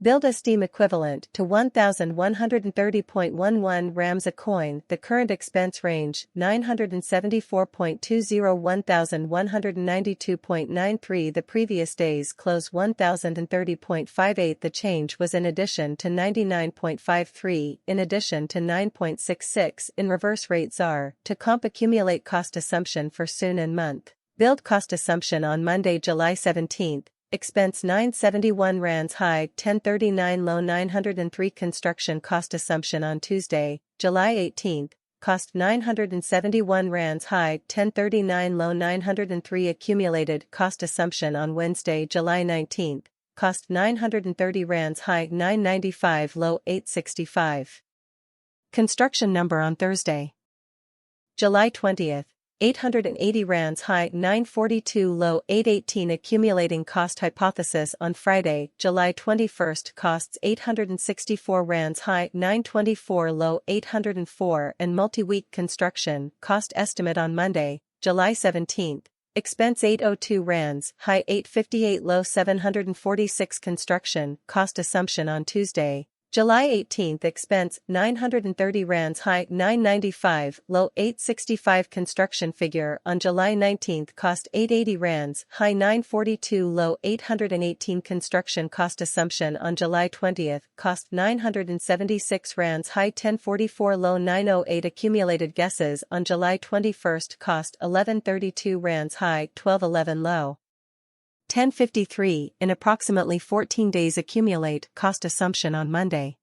Build a Steam equivalent to 1,130.11 rams a coin. The current expense range 974.20 1,192.93. The previous day's close 1,030.58. The change was in addition to 99.53 in addition to 9.66 in reverse rate ZAR to comp accumulate cost assumption for soon and month. Build cost assumption on Monday, July 17th. Expense 971 rands high 1039 low 903. Construction cost assumption on Tuesday, July 18th. Cost 971 rands high 1039 low 903. Accumulated cost assumption on Wednesday, July 19th. Cost 930 rands high 995 low 865. Construction number on Thursday, July 20th. 880 rands high 942 low 818. Accumulating cost hypothesis on Friday, July 21st. Costs 864 rands high 924 low 804 and multi-week construction cost estimate on Monday, July 17th. Expense 802 rands high 858 low 746. Construction cost assumption on Tuesday, July 18th. Expense 930 rands high 995 low 865. Construction figure on July 19th. Cost 880 rands high 942 low 818. Construction cost assumption on July 20th. Cost 976 rands high 1044 low 908. Accumulated guesses on July 21st. Cost 1132 rands high 1211 low 1053 in approximately 14 days. Accumulate cost assumption on Monday,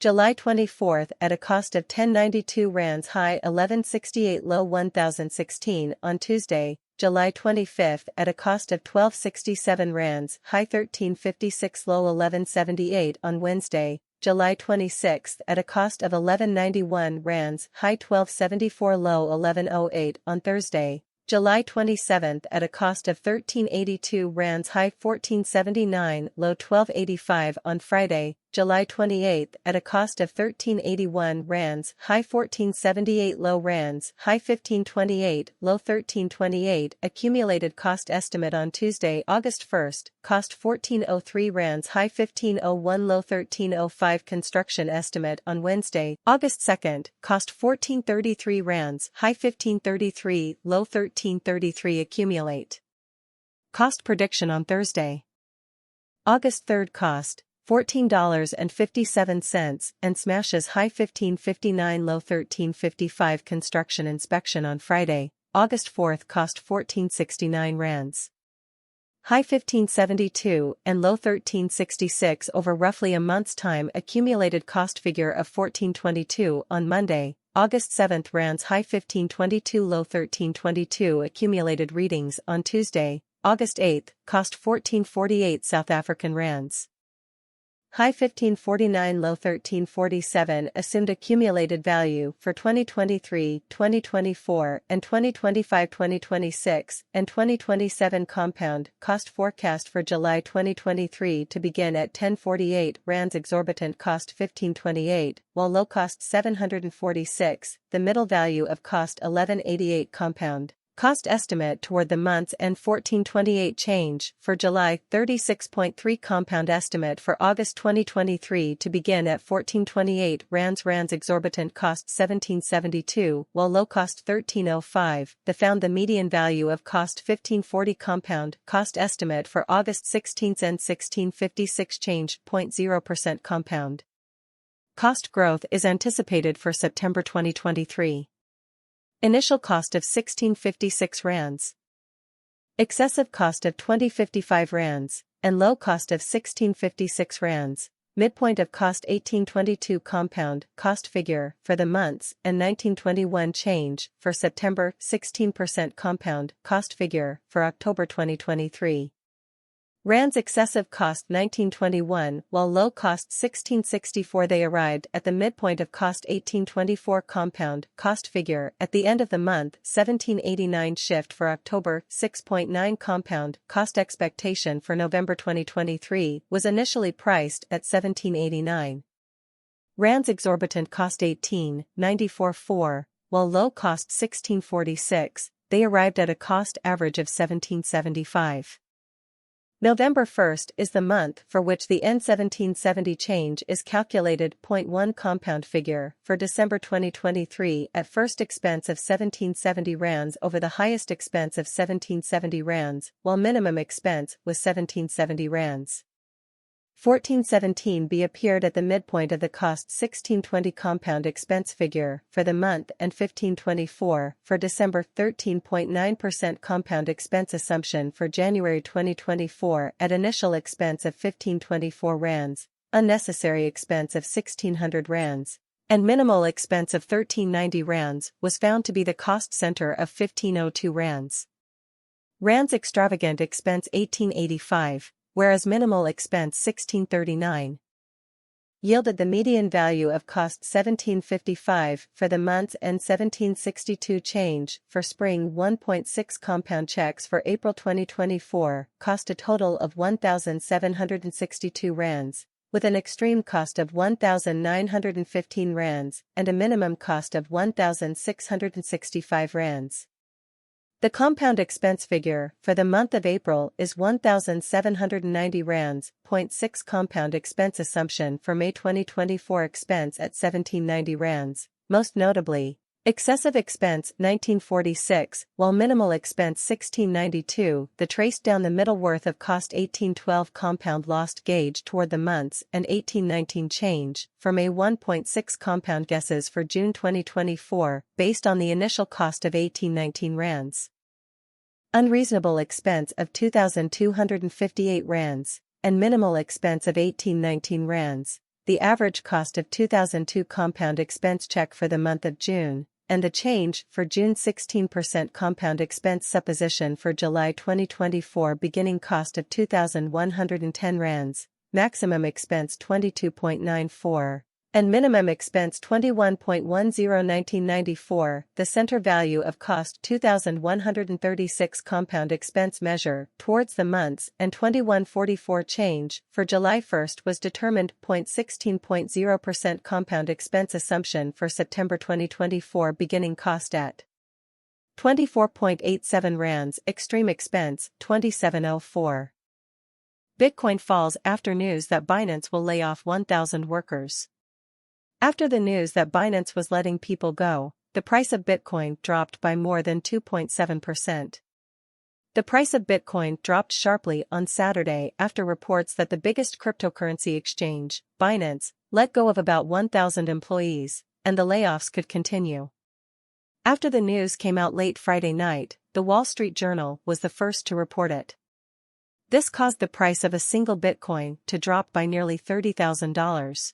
July 24th at a cost of 1092 rands high 1168 low 1016. On Tuesday, July 25th at a cost of 1267 rands high 1356 low 1178. On Wednesday, July 26th at a cost of 1191 rands high 1274 low 1108. On Thursday, July 27th at a cost of 1382 rands high 1479 low 1285. On Friday, July 28th at a cost of 1381 rands high 1478 low rands high 1528 low 1328. Accumulated cost estimate on Tuesday, August 1st. Cost 1403 rands high 1501 low 1305. Construction estimate on Wednesday, August 2nd. Cost 1433 rands high 1533 low 1333. Accumulate cost prediction on Thursday, August 3rd. Cost $14.57 and smashes high 1559 low 1355. Construction inspection on Friday, August 4th. Cost 1469 rands high 1572 and low 1366 over roughly a month's time. Accumulated cost figure of 1422 on Monday, August 7th. Rands high 1522 low 1322. Accumulated readings on Tuesday, August 8th. Cost 1448 South African rands high 1549 low 1347. Assumed accumulated value for 2023, 2024 and 2025-2026 and 2027. Compound cost forecast for July 2023 to begin at 1048 rands. Exorbitant cost 1528, while low cost 746. The middle value of cost 1188. Compound cost estimate toward the month's end 1428 change for July 36.3. Compound estimate for August 2023 to begin at 1428 rands. Exorbitant cost 1772 while low cost 1305. The median value of cost 1540. Compound cost estimate for August 16th and 1656 change 0.0%. Compound cost growth is anticipated for September 2023. Initial cost of 1656 rands. Excessive cost of 2055 rands, and low cost of 1656 rands. Midpoint of cost 1822. Compound cost figure for the months and 1921 change for September 16%. Compound cost figure for October 2023. Rands excessive cost 1921 while low cost 1664. They arrived at the midpoint of cost 1824. Compound cost figure at the end of the month 1789. Shift for October 6.9. Compound cost expectation for November 2023 was initially priced at 1789 rands. Exorbitant cost 1894.4 while low cost 1646. They arrived at a cost average of 1775 November 1st is the month for which the N1770 change is calculated. 1 compound figure for December 2023 at first expense of 1770 rands over the highest expense of 1770 rands, while minimum expense was 1770 rands. 1417b appeared at the midpoint of the cost 1620 compound expense figure for the month and 1524 for December. 13.9% compound expense assumption for January 2024 at initial expense of 1524 rands, unnecessary expense of 1600 rands, and minimal expense of 1390 rands was found to be the cost center of 1502 rands. Rands extravagant expense 1885. Whereas minimal expense 1639 yielded the median value of cost 1755 for the month and 1762 change for spring. 1.6 compound checks for April 2024 cost a total of 1,762 rands, with an extreme cost of 1,915 rands and a minimum cost of 1,665 rands. The compound expense figure for the month of April is 1,790 rands. 0.6 compound expense assumption for May 2024 expense at 1,790 rands, most notably, excessive expense 1946, while minimal expense 1692. The traced down the middle worth of cost 1812 compound lost gauge toward the months and 1819 change for May. 1.6 compound guesses for June 2024 based on the initial cost of 1819 rands. Unreasonable expense of 2,258 rands, and minimal expense of 1819 rands, the average cost of 2002 compound expense check for the month of June, and the change for June. 16% compound expense supposition for July 2024 beginning cost of 2,110 rands, maximum expense 22.94. and minimum expense 21.10. 1994, the center value of cost 2,136 compound expense measure towards the months and 2144 change for July 1st was determined. 16.0% compound expense assumption for September 2024 beginning cost at 24.87 rands, extreme expense 2704. Bitcoin falls after news that Binance will lay off 1,000 workers. After the news that Binance was letting people go, the price of Bitcoin dropped by more than 2.7%. The price of Bitcoin dropped sharply on Saturday after reports that the biggest cryptocurrency exchange, Binance, let go of about 1,000 employees, and the layoffs could continue. After the news came out late Friday night, the Wall Street Journal was the first to report it. This caused the price of a single Bitcoin to drop by nearly $30,000.